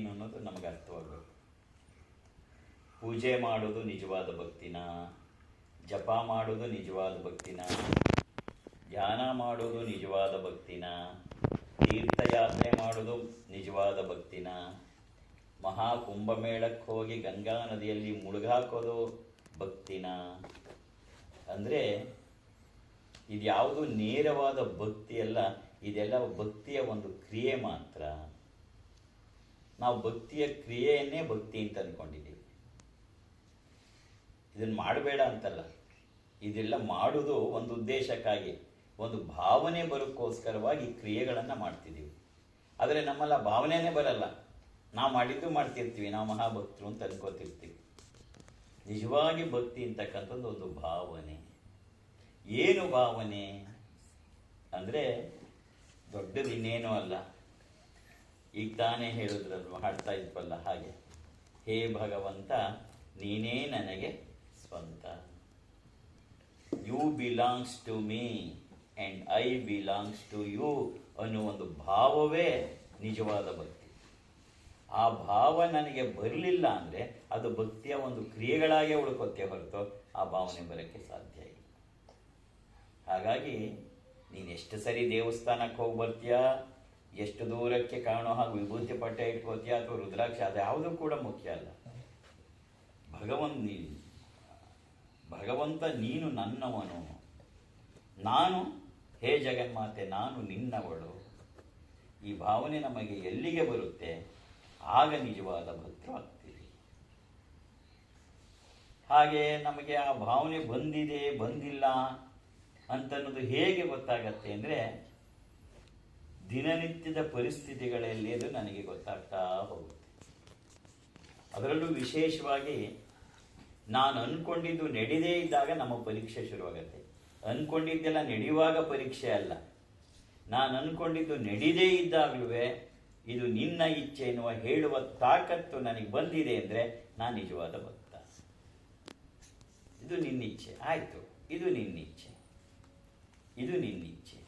ಏನು ಅನ್ನೋದು ನಮಗೆ ಅರ್ಥವಾಗಬೇಕು. ಪೂಜೆ ಮಾಡೋದು ನಿಜವಾದ ಭಕ್ತಿನ, ಜಪ ಮಾಡೋದು ನಿಜವಾದ ಭಕ್ತಿನ, ಧ್ಯಾನ ಮಾಡೋದು ನಿಜವಾದ ಭಕ್ತಿನ, ತೀರ್ಥಯಾತ್ರೆ ಮಾಡೋದು ನಿಜವಾದ ಭಕ್ತಿನ, ಮಹಾ ಕುಂಭಮೇಳಕ್ಕೆ ಹೋಗಿ ಗಂಗಾ ನದಿಯಲ್ಲಿ ಮುಳುಗಾಕೋದು ಭಕ್ತಿನ. ಅಂದರೆ ಇದ್ಯಾವುದು ನೇರವಾದ ಭಕ್ತಿ ಅಲ್ಲ, ಇದೆಲ್ಲ ಭಕ್ತಿಯ ಒಂದು ಕ್ರಿಯೆ ಮಾತ್ರ. ನಾವು ಭಕ್ತಿಯ ಕ್ರಿಯೆಯನ್ನೇ ಭಕ್ತಿ ಅಂತ ಅಂದ್ಕೊಂಡಿದ್ದೀವಿ. ಇದನ್ನು ಮಾಡಬೇಡ ಅಂತಲ್ಲ, ಇದೆಲ್ಲ ಮಾಡುವುದು ಒಂದು ಉದ್ದೇಶಕ್ಕಾಗಿ, ಒಂದು ಭಾವನೆ ಬರೋಕ್ಕೋಸ್ಕರವಾಗಿ ಕ್ರಿಯೆಗಳನ್ನು ಮಾಡ್ತಿದ್ದೀವಿ. ಆದರೆ ನಮ್ಮೆಲ್ಲ ಭಾವನೆನೇ ಬರಲ್ಲ, ನಾವು ಮಾಡಿದ್ದು ಮಾಡ್ತಿರ್ತೀವಿ, ನಾವು ಮಹಾಭಕ್ತರು ಅಂತ ಅನ್ಕೋತಿರ್ತೀವಿ. ನಿಜವಾಗಿ ಭಕ್ತಿ ಅಂತಕ್ಕಂಥದ್ದು ಒಂದು ಭಾವನೆ. ಏನು ಭಾವನೆ ಅಂದರೆ ದೊಡ್ಡದು ಇನ್ನೇನೂ ಅಲ್ಲ. ಈಗ ತಾನೇ ಹೇಳಿದ್ರಲ್ವ, ಹಾಡ್ತಾ ಇದ್ವಲ್ಲ ಹಾಗೆ, ಹೇ ಭಗವಂತ ನೀನೇ ನನಗೆ ಸ್ವಂತ, you belongs to me and I belongs to you ಅನ್ನೋ ಒಂದು ಭಾವವೇ ನಿಜವಾದ ಭಕ್ತಿ. ಆ ಭಾವ ನನಗೆ ಬರಲಿಲ್ಲ ಅಂದರೆ ಅದು ಭಕ್ತಿಯ ಒಂದು ಕ್ರಿಯೆಗಳಾಗೇ ಉಳ್ಕೋತೆ ಹೊರತು ಆ ಭಾವನೆ ಬರೋಕ್ಕೆ ಸಾಧ್ಯ ಇಲ್ಲ. ಹಾಗಾಗಿ ನೀನು ಎಷ್ಟು ಸರಿ ದೇವಸ್ಥಾನಕ್ಕೆ ಹೋಗಿ ಬರ್ತೀಯಾ, ಎಷ್ಟು ದೂರಕ್ಕೆ ಕಾಣೋ ಹಾಗೆ ವಿಭೂತಿ ಪಟ್ಟೆ ಇಟ್ಕೋತೀಯ ಅಥವಾ ರುದ್ರಾಕ್ಷ, ಅದು ಯಾವುದೂ ಕೂಡ ಮುಖ್ಯ ಅಲ್ಲ. ಭಗವಂತ ನೀನು ನನ್ನವನು, ನಾನು ಹೇ ಜಗನ್ಮಾತೆ ನಾನು ನಿನ್ನವಳು. ಈ ಭಾವನೆ ನಮಗೆ ಎಲ್ಲಿಗೆ ಬರುತ್ತೆ ಆಗ ನಿಜವಾದ ಭಕ್ತರು ಆಗ್ತೀವಿ. ಹಾಗೆ ನಮಗೆ ಆ ಭಾವನೆ ಬಂದಿದೆ ಬಂದಿಲ್ಲ ಅಂತನ್ನೋದು ಹೇಗೆ ಗೊತ್ತಾಗತ್ತೆ ಅಂದರೆ ದಿನನಿತ್ಯದ ಪರಿಸ್ಥಿತಿಗಳಲ್ಲಿ ಅದು ನನಗೆ ಗೊತ್ತಾಗ್ತಾ ಹೋಗುತ್ತೆ. ಅದರಲ್ಲೂ ವಿಶೇಷವಾಗಿ ನಾನು ಅಂದ್ಕೊಂಡಿದ್ದು ನಡೆದೇ ಇದ್ದಾಗ ನಮ್ಮ ಪರೀಕ್ಷೆ ಶುರುವಾಗತ್ತೆ. ಅಂದ್ಕೊಂಡಿದ್ದೆಲ್ಲ ನಡೆಯುವಾಗ ಪರೀಕ್ಷೆ ಅಲ್ಲ, ನಾನು ಅಂದ್ಕೊಂಡಿದ್ದು ನಡೀದೇ ಇದ್ದಾಗಲೂ ಇದು ನಿನ್ನ ಇಚ್ಛೆ ಎನ್ನುವ ಹೇಳುವ ತಾಕತ್ತು ನನಗೆ ಬಂದಿದೆ ಅಂದರೆ ನಾನು ನಿಜವಾದ ಭಕ್ತ. ಇದು ನಿನ್ನಿಚ್ಛೆ, ಆಯಿತು, ಇದು ನಿನ್ನಿಚ್ಛೆ, ಇದು ನಿನ್ನಿಚ್ಛೆ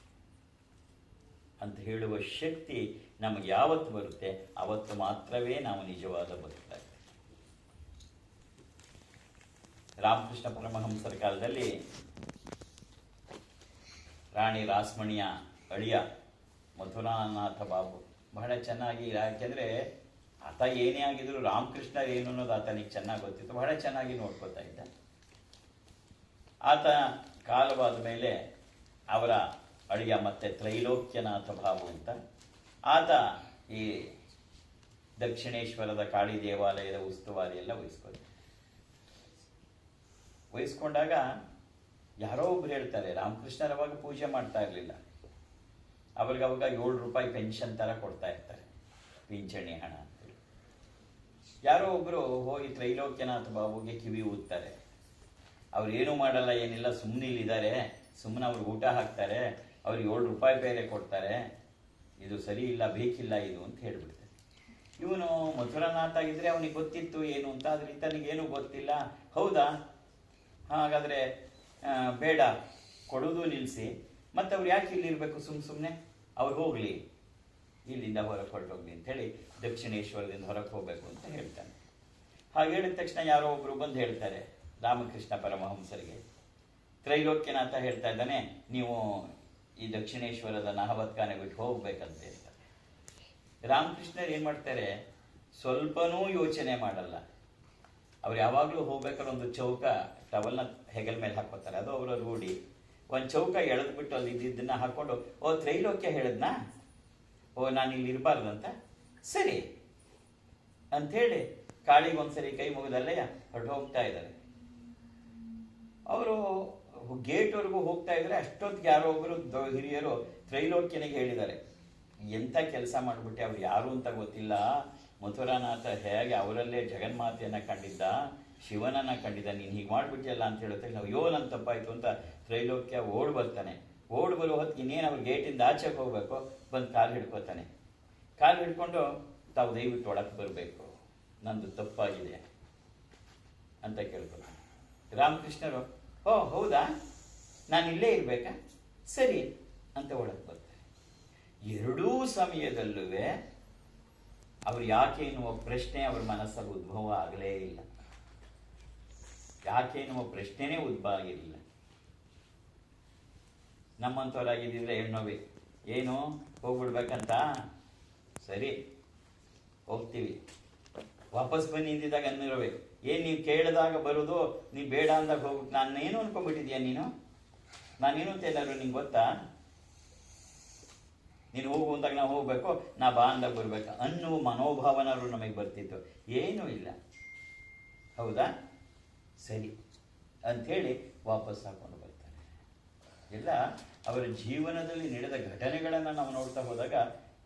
ಅಂತ ಹೇಳುವ ಶಕ್ತಿ ನಮಗೆ ಯಾವತ್ತು ಬರುತ್ತೆ ಆವತ್ತು ಮಾತ್ರವೇ ನಾವು ನಿಜವಾದ ಭಕ್ತ. ರಾಮಕೃಷ್ಣ ಪರಮಹಂಸರ ಕಾಲದಲ್ಲಿ ರಾಣಿ ರಾಸ್ಮಣಿಯ ಅಳಿಯ ಮಥುರಾನಾಥ ಬಾಬು ಬಹಳ ಚೆನ್ನಾಗಿ, ಯಾಕೆಂದರೆ ಆತ ಏನೇ ಆಗಿದ್ರು ರಾಮಕೃಷ್ಣ ಏನು ಅನ್ನೋದು ಆತನಿಗೆ ಚೆನ್ನಾಗಿ ಗೊತ್ತಿತ್ತು, ಬಹಳ ಚೆನ್ನಾಗಿ ನೋಡ್ಕೋತಾ ಇದ್ದ. ಆತ ಕಾಲವಾದ ಮೇಲೆ ಅವರ ಅಳಿಯ ಮತ್ತೆ ತ್ರೈಲೋಕ್ಯನಾಥ ಬಾಬು ಅಂತ ಆತ ಈ ದಕ್ಷಿಣೇಶ್ವರದ ಕಾಳಿ ದೇವಾಲಯದ ಉಸ್ತುವಾರಿ ಎಲ್ಲ ವಹಿಸ್ಕೊಂಡಾಗ ಯಾರೋ ಒಬ್ರು ಹೇಳ್ತಾರೆ, ರಾಮಕೃಷ್ಣರವಾಗ ಪೂಜೆ ಮಾಡ್ತಾ ಇರಲಿಲ್ಲ, ಅವ್ರಿಗವಾಗ 7 ರೂಪಾಯಿ ಪೆನ್ಷನ್ ಥರ ಕೊಡ್ತಾ ಇರ್ತಾರೆ, ಪಿಂಚಣಿ ಹಣ ಅಂತೇಳಿ. ಯಾರೋ ಒಬ್ಬರು ಹೋಗಿ ತ್ರೈಲೋಕ್ಯನಾಥ ಬಾಬುಗೆ ಕಿವಿ ಊದ್ತಾರೆ. ಅವ್ರು ಏನೂ ಮಾಡಲ್ಲ, ಏನಿಲ್ಲ, ಸುಮ್ಮನೆ ಇಲ್ಲಿದ್ದಾರೆ, ಸುಮ್ಮನೆ ಅವ್ರಿಗೆ ಊಟ ಹಾಕ್ತಾರೆ, ಅವ್ರಿಗೆ 7 ರೂಪಾಯಿ ಬೇರೆ ಕೊಡ್ತಾರೆ, ಇದು ಸರಿ ಇಲ್ಲ, ಬೇಕಿಲ್ಲ ಇದು ಅಂತ ಹೇಳ್ಬಿಡ್ತಾರೆ. ಇವನು ಮಥುರನಾಥ ಆಗಿದ್ರೆ ಅವನಿಗೆ ಗೊತ್ತಿತ್ತು ಏನು ಅಂತ, ಆದ್ರೆ ಈತನಿಗೇನು ಗೊತ್ತಿಲ್ಲ. ಹೌದಾ, ಹಾಗಾದರೆ ಬೇಡ, ಕೊಡೋದು ನಿಲ್ಲಿಸಿ, ಮತ್ತು ಅವ್ರು ಯಾಕೆ ಇಲ್ಲಿರಬೇಕು, ಸುಮ್ಮನೆ ಅವ್ರು ಹೋಗಲಿ, ಇಲ್ಲಿಂದ ಹೊರಗೆ ಹೊರಟೋಗ್ಲಿ ಅಂಥೇಳಿ ದಕ್ಷಿಣೇಶ್ವರದಿಂದ ಹೊರಗೆ ಹೋಗಬೇಕು ಅಂತ ಹೇಳ್ತಾನೆ. ಹಾಗೆ ಹೇಳಿದ ತಕ್ಷಣ ಯಾರೋ ಒಬ್ಬರು ಬಂದು ಹೇಳ್ತಾರೆ ರಾಮಕೃಷ್ಣ ಪರಮಹಂಸರಿಗೆ, ತ್ರೈಲೋಕ್ಯನಾಥ ಹೇಳ್ತಾ ಇದ್ದಾನೆ, ನೀವು ಈ ದಕ್ಷಿಣೇಶ್ವರದ ನಹವತ್ಕಾನೆ ಬಿಟ್ಟು ಹೋಗ್ಬೇಕಂತ ಹೇಳ್ತಾರೆ. ರಾಮಕೃಷ್ಣರು ಏನು ಮಾಡ್ತಾರೆ, ಸ್ವಲ್ಪನೂ ಯೋಚನೆ ಮಾಡಲ್ಲ. ಅವ್ರು ಯಾವಾಗಲೂ ಹೋಗ್ಬೇಕಾದ್ರೆ ಒಂದು ಚೌಕ ಟವಲ್ನ ಹೆಗಲ ಮೇಲೆ ಹಾಕೋತಾರೆ, ಅದು ಅವರ ರೂಢಿ. ಒಂದು ಚೌಕ ಎಳೆದ್ಬಿಟ್ಟು ಅಲ್ಲಿ ಇದ್ದಿದ್ದನ್ನ ಹಾಕೊಂಡು, ಓ ತ್ರೈಲೋಕ್ಯ ಹೇಳಿದ್ನಾ, ಓ ನಾನು ಇಲ್ಲಿ ಇರಬಾರ್ದಂತ, ಸರಿ ಅಂಥೇಳಿ ಕಾಳಿಗೆ ಒಂದ್ಸರಿ ಕೈ ಮುಗಿದಲ್ಲೇ ಹೊರಟು ಹೋಗ್ತಾ ಇದ್ದಾರೆ. ಅವರು ಗೇಟ್ವರೆಗೂ ಹೋಗ್ತಾ ಇದ್ದಾರೆ. ಅಷ್ಟೊತ್ತಿಗೆ ಯಾರೋ ಒಬ್ಬರು ಹಿರಿಯರು ತ್ರೈಲೋಕ್ಯನಿಗೆ ಹೇಳಿದ್ದಾರೆ, ಎಂಥ ಕೆಲಸ ಮಾಡಿಬಿಟ್ಟೆ, ಅವ್ರು ಯಾರು ಅಂತ ಗೊತ್ತಿಲ್ಲ, ಮಥುರಾನಾಥ ಹೇಗೆ ಅವರಲ್ಲೇ ಜಗನ್ಮಾತೆಯನ್ನು ಕಂಡಿದ್ದ, ಶಿವನನ್ನು ಕಂಡಿದ್ದ, ನೀನು ಹೀಗೆ ಮಾಡಿಬಿಟ್ಟಿಯಲ್ಲ ಅಂತ ಹೇಳುತ್ತೆ. ನಾವು ಅಯ್ಯೋ ನನ್ನ ತಪ್ಪಾಯಿತು ಅಂತ ತ್ರೈಲೋಕ್ಯ ಓಡ್ ಬರ್ತಾನೆ. ಓಡ್ ಬರೋ ಹೊತ್ತಿಗೆ ಇನ್ನೇನು ಅವ್ರು ಗೇಟಿಂದ ಆಚೆಗೆ ಹೋಗಬೇಕು, ಬಂದು ಕಾಲು ಹಿಡ್ಕೋತಾನೆ. ಕಾಲು ಹಿಡ್ಕೊಂಡು, ತಾವು ದಯವಿಟ್ಟು ಒಳಗೆ ಬರಬೇಕು, ನಂದು ತಪ್ಪಾಗಿದೆ ಅಂತ ಕೇಳ್ಕೊತಾನೆ. ರಾಮಕೃಷ್ಣರು, ಓ ಹೌದಾ, ನಾನು ಇಲ್ಲೇ ಇರಬೇಕಾ, ಸರಿ ಅಂತ ಒಳಗೆ ಬರ್ತಾರೆ. ಎರಡೂ ಸಮಯದಲ್ಲೂ ಅವ್ರು ಯಾಕೆ ಎನ್ನುವ ಪ್ರಶ್ನೆ ಅವ್ರ ಮನಸ್ಸಲ್ಲಿ ಉದ್ಭವ ಆಗಲೇ ಇಲ್ಲ. ಯಾಕೆ ಎನ್ನುವ ಪ್ರಶ್ನೆನೇ ಉದ್ಭವ ಆಗಿರಲಿಲ್ಲ. ನಮ್ಮಂಥವ್ರಾಗಿದ್ದಿದ್ರೆ ಹೆಣ್ಣೋವಿ ಏನು ಹೋಗ್ಬಿಡ್ಬೇಕಂತ, ಸರಿ ಹೋಗ್ತೀವಿ, ವಾಪಸ್ ಬನ್ನಿ ಇಂದಿದಾಗ ಅನ್ನಿರವೆ, ಏನು ನೀವು ಕೇಳಿದಾಗ ಬರೋದು, ನೀವು ಬೇಡ ಅಂದಾಗ ಹೋಗ್ಬಿಟ್ಟು ನಾನೇನು ಅನ್ಕೊಂಡ್ಬಿಟ್ಟಿದ್ಯಾ ನೀನು, ನಾನೇನು ಅಂತ ಏನಾದ್ರು ನಿಂಗೆ ಗೊತ್ತಾ, ನೀನು ಹೋಗು ಅಂದಾಗ ನಾವು ಹೋಗ್ಬೇಕು, ನಾ ಬಾ ಅಂದಾಗ ಬರ್ಬೇಕು ಅನ್ನುವ ಮನೋಭಾವನಾದ್ರು ನಮಗೆ ಬರ್ತಿತ್ತು. ಏನೂ ಇಲ್ಲ. ಹೌದಾ, ಸರಿ ಅಂಥೇಳಿ ವಾಪಸ್ ಹಾಕೊಂಡು ಬರ್ತಾರೆ. ಎಲ್ಲ ಅವರ ಜೀವನದಲ್ಲಿ ನಡೆದ ಘಟನೆಗಳನ್ನು ನಾವು ನೋಡ್ತಾ ಹೋದಾಗ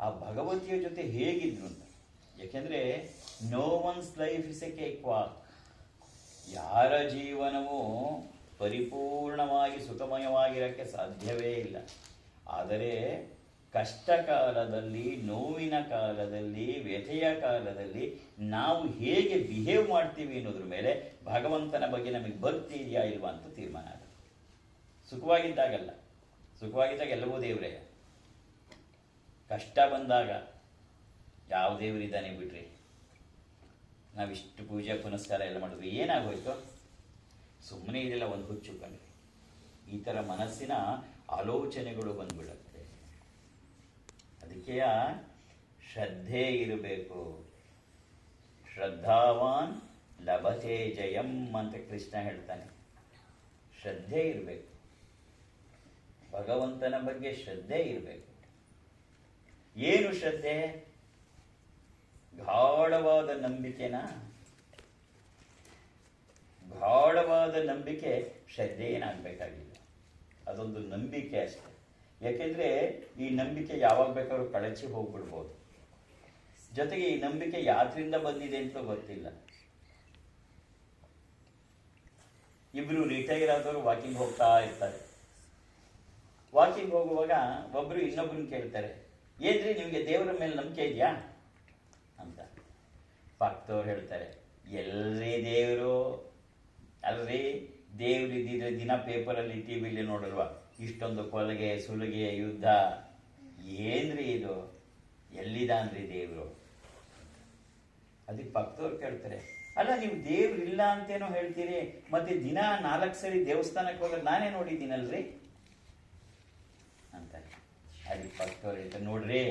ಆ ಭಗವತಿಯ ಜೊತೆ ಹೇಗಿದ್ರು ಅಂತ. ಯಾಕೆಂದರೆ no one's life is a cakewalk. ಯಾರ ಜೀವನವೂ ಪರಿಪೂರ್ಣವಾಗಿ ಸುಖಮಯವಾಗಿರೋಕ್ಕೆ ಸಾಧ್ಯವೇ ಇಲ್ಲ. ಆದರೆ ಕಷ್ಟ ಕಾಲದಲ್ಲಿ, ನೋವಿನ ಕಾಲದಲ್ಲಿ, ವ್ಯಥೆಯ ಕಾಲದಲ್ಲಿ ನಾವು ಹೇಗೆ ಬಿಹೇವ್ ಮಾಡ್ತೀವಿ ಅನ್ನೋದ್ರ ಮೇಲೆ ಭಗವಂತನ ಬಗ್ಗೆ ನಮಗೆ ಭಕ್ತಿ ಇದೆಯಾ ಇಲ್ವಾ ಅಂತ ತೀರ್ಮಾನ ಆಗುತ್ತೆ. ಸುಖವಾಗಿದ್ದಾಗಲ್ಲ, ಸುಖವಾಗಿದ್ದಾಗ ಎಲ್ಲವೂ ದೇವರೇ. ಕಷ್ಟ ಬಂದಾಗ ಯಾವ ದೇವರಿದ್ದಾನೆ ಬಿಡ್ರಿ, ನಾವಿಷ್ಟು ಪೂಜೆ ಪುನಸ್ಕಾರ ಎಲ್ಲ ಮಾಡಿದ್ವಿ, ಏನಾಗೋಯ್ತು, ಸುಮ್ಮನೆ ಇದೆಲ್ಲ ಒಂದು ಹುಚ್ಚು ಕಂಡ್ರಿ. ಈ ಥರ ಮನಸ್ಸಿನ ಆಲೋಚನೆಗಳು ಬಂದ್ಬಿಡುತ್ತೆ. ಅದಕ್ಕೆ ಶ್ರದ್ಧೆ ಇರಬೇಕು. ಶ್ರದ್ಧಾವಾನ್ ಲಭತೆ ಜಯಂ ಅಂತ ಕೃಷ್ಣ ಹೇಳ್ತಾನೆ. ಶ್ರದ್ಧೆ ಇರಬೇಕು, ಭಗವಂತನ ಬಗ್ಗೆ ಶ್ರದ್ಧೆ ಇರಬೇಕು. ಏನು ಶ್ರದ್ಧೆ? ಗಾಢವಾದ ನಂಬಿಕೆನ, ಗಾಢವಾದ ನಂಬಿಕೆ ಶ್ರದ್ಧೆ ಏನಾಗಬೇಕಾಗಿಲ್ಲ, ಅದೊಂದು ನಂಬಿಕೆ ಅಷ್ಟೆ. ಯಾಕೆಂದ್ರೆ ಈ ನಂಬಿಕೆ ಯಾವಾಗ ಬೇಕಾದ್ರೂ ಕಳಚಿ ಹೋಗ್ಬಿಡ್ಬೋದು. ಜೊತೆಗೆ ಈ ನಂಬಿಕೆ ಯಾತ್ರಿಂದ ಬಂದಿದೆ ಅಂತ ಗೊತ್ತಿಲ್ಲ. ಇಬ್ರು ರಿಟೈರ್ ಆದವರು ವಾಕಿಂಗ್ ಹೋಗ್ತಾ ಇರ್ತಾರೆ. ವಾಕಿಂಗ್ ಹೋಗುವಾಗ ಒಬ್ರು ಇನ್ನೊಬ್ರನ್ನ ಕೇಳ್ತಾರೆ, ಏನ್ರಿ ನಿಮಗೆ ದೇವರ ಮೇಲೆ ನಂಬಿಕೆ ಇದೆಯಾ ಅಂತ. ಪಕ್ಕದವ್ರು ಹೇಳ್ತಾರೆ, ಎಲ್ರಿ ದೇವರು, ಅಲ್ರಿ ದೇವ್ರು ಇದ್ದಿದ್ರೆ ದಿನ ಪೇಪರಲ್ಲಿ ಟಿವಿಲಿ ನೋಡಲ್ವಾ, ಇಷ್ಟೊಂದು ಕೊಲೆಗೆ ಸುಲಿಗೆ ಯುದ್ಧ, ಏನ್ರಿ ಇದು, ಎಲ್ಲಿದಾನ್ರಿ ದೇವರು? ಅದಕ್ಕೆ ಪಕ್ಕದವ್ರು ಕೇಳ್ತಾರೆ, ಅಲ್ಲ ನೀವು ದೇವ್ರು ಇಲ್ಲ ಅಂತೇನೋ ಹೇಳ್ತೀರಿ, ಮತ್ತೆ ದಿನ 4 ಸರಿ ದೇವಸ್ಥಾನಕ್ಕೆ ಹೋಗೋದು ನಾನೇ ನೋಡಿದ್ದೀನಲ್ರಿ ಅಂತಾರೆ. ಅದಕ್ಕೆ ಪಕ್ಕದವ್ರು ಹೇಳ್ತಾರೆ, ನೋಡ್ರಿ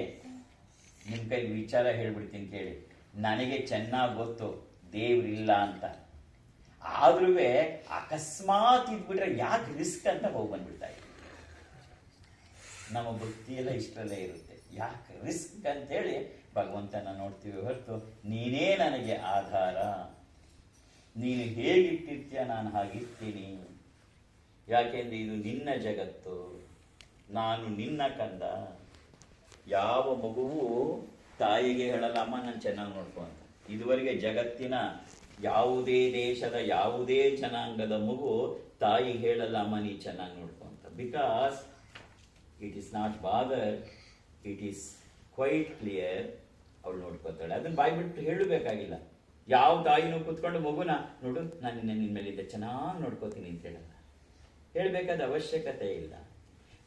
ನಿಮ್ಮ ಕೈಲಿ ವಿಚಾರ ಹೇಳ್ಬಿಡ್ತೀನಿ ಕೇಳಿ, ನನಗೆ ಚೆನ್ನಾಗಿ ಗೊತ್ತು ದೇವ್ರಿಲ್ಲ ಅಂತ, ಆದ್ರೂ ಅಕಸ್ಮಾತ್ ಇದ್ಬಿಟ್ರೆ ಯಾಕೆ ರಿಸ್ಕ್ ಅಂತ ಹೋಗಿ ಬಂದ್ಬಿಡ್ತಾ ಇದ್ದೀವಿ. ನಮ್ಮ ಭಕ್ತಿಯೆಲ್ಲ ಇಷ್ಟರಲ್ಲೇ ಇರುತ್ತೆ. ಯಾಕೆ ರಿಸ್ಕ್ ಅಂತೇಳಿ ಭಗವಂತನ ನೋಡ್ತೀವಿ ಹೊರತು ನೀನೇ ನನಗೆ ಆಧಾರ, ನೀನು ಹೇಗಿಟ್ಟಿರ್ತೀಯ ನಾನು ಹಾಗಿರ್ತೀನಿ. ಯಾಕೆಂದ್ರೆ ಇದು ನಿನ್ನ ಜಗತ್ತು, ನಾನು ನಿನ್ನ ಕಂದ. ಯಾವ ಮಗುವು ತಾಯಿಗೆ ಹೇಳಲ್ಲ, ಅಮ್ಮ ನಾನು ಚೆನ್ನಾಗಿ ನೋಡ್ಕೊ ಅಂತ. ಇದುವರೆಗೆ ಜಗತ್ತಿನ ಯಾವುದೇ ದೇಶದ ಯಾವುದೇ ಜನಾಂಗದ ಮಗು ತಾಯಿ ಹೇಳಲ್ಲ, ಅಮ್ಮ ನೀ ಚೆನ್ನಾಗಿ ನೋಡ್ಕೊ ಅಂತ. Because it is not bother, it is quite clear, ಅವಳು ನೋಡ್ಕೋತಾಳೆ. ಅದನ್ನ ಬಾಯ್ಬಿಟ್ಟು ಹೇಳಬೇಕಾಗಿಲ್ಲ. ಯಾವ ತಾಯಿನೂ ಕೂತ್ಕೊಂಡು ಮಗುನ ನೋಡು ನಾನು ನಿನ್ನ ಮೇಲಿದ್ದ ಚೆನ್ನಾಗಿ ನೋಡ್ಕೋತೀನಿ ಅಂತ ಹೇಳಲ್ಲ, ಹೇಳಬೇಕಾದ ಅವಶ್ಯಕತೆ ಇಲ್ಲ.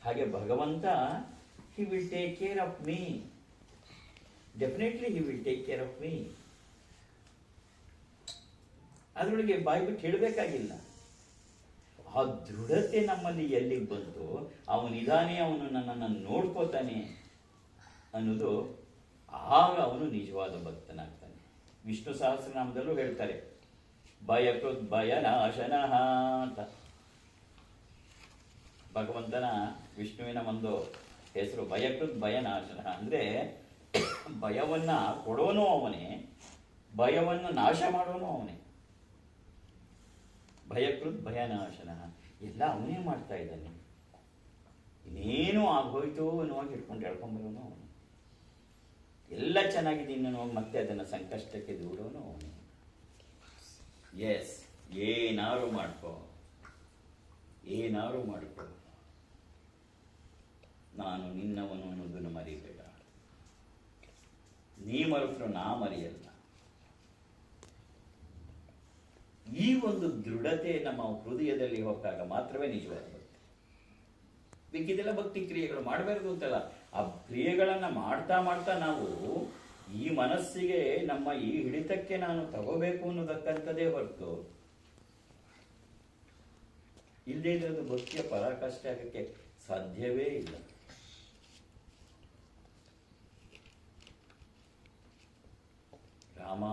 ಹಾಗೆ ಭಗವಂತ ಹಿ will take care of me, definitely he will take care of me. ಅದರೊಳಗೆ ಬಾಯ್ಬಿಟ್ಟು ಹೇಳಬೇಕಾಗಿಲ್ಲ. ಆ ದೃಢತೆ ನಮ್ಮಲ್ಲಿ ಎಲ್ಲಿಗೆ ಬಂತು, ಅವನಿದಾನೆ, ಅವನು ನನ್ನನ್ನು ನೋಡ್ಕೋತಾನೆ ಅನ್ನೋದು, ಆಗ ಅವನು ನಿಜವಾದ ಭಕ್ತನಾಗ್ತಾನೆ. ವಿಷ್ಣು ಸಹಸ್ರನಾಮದಲ್ಲೂ ಹೇಳ್ತಾರೆ, ಭಯಕೃತ್ ಭಯನಾಶನಃ ಅಂತ. ಭಗವಂತನ ವಿಷ್ಣುವಿನ ಒಂದು ಹೆಸರು ಭಯಕೃತ್ ಭಯನಾಶನಃ. ಅಂದ್ರೆ ಭಯವನ್ನ ಕೊಡೋನು ಅವನೇ, ಭಯವನ್ನು ನಾಶ ಮಾಡೋನು ಅವನೇ. ಭಯಕೃತ್ ಭಯನಾಶನಃ, ಎಲ್ಲ ಅವನೇ ಮಾಡ್ತಾ ಇದ್ದಾನೆ. ಇನ್ನೇನು ಆಗೋಯ್ತು ಅನ್ನುವಾಗ ಹಿಡ್ಕೊಂಡು ಹೇಳ್ಕೊಂಬರೋನು ಅವನು. ಎಲ್ಲ ಚೆನ್ನಾಗಿದೆ ಅನ್ನುವಾಗ ಮತ್ತೆ ಅದನ್ನು ಸಂಕಷ್ಟಕ್ಕೆ ದೂರೋನು ಅವನು. ಎಸ್, ಏನಾರು ಮಾಡ್ಕೋ, ಏನಾರು ಮಾಡ್ಕೋ, ನಾನು ನಿನ್ನವನು ಅನ್ನೋದನ್ನು ಮರಿಬೇಡ. ನೀ ಮರೆತರು ನಾ ಮರೆಯಲ್ಲ. ಈ ಒಂದು ದೃಢತೆ ನಮ್ಮ ಹೃದಯದಲ್ಲಿ ಹೋಗಾಗ ಮಾತ್ರವೇ ನಿಜವಾದ ಭಕ್ತಿ. ಬೇಕಿದೆಲ್ಲ ಭಕ್ತಿ ಕ್ರಿಯೆಗಳು ಮಾಡಬಾರ್ದು ಅಂತಲ್ಲ, ಆ ಕ್ರಿಯೆಗಳನ್ನ ಮಾಡ್ತಾ ಮಾಡ್ತಾ ನಾವು ಈ ಮನಸ್ಸಿಗೆ ನಮ್ಮ ಈ ಹಿಡಿತಕ್ಕೆ ನಾನು ತಗೋಬೇಕು ಅನ್ನೋದಕ್ಕಂಥದ್ದೇ ಹೊರತು ಇಲ್ಲದೇ ಇರೋದು ಭಕ್ತಿಯ ಪರಾಕಾಷ್ಠೆ ಆಗಕ್ಕೆ ಸಾಧ್ಯವೇ ಇಲ್ಲ. ರಾಮ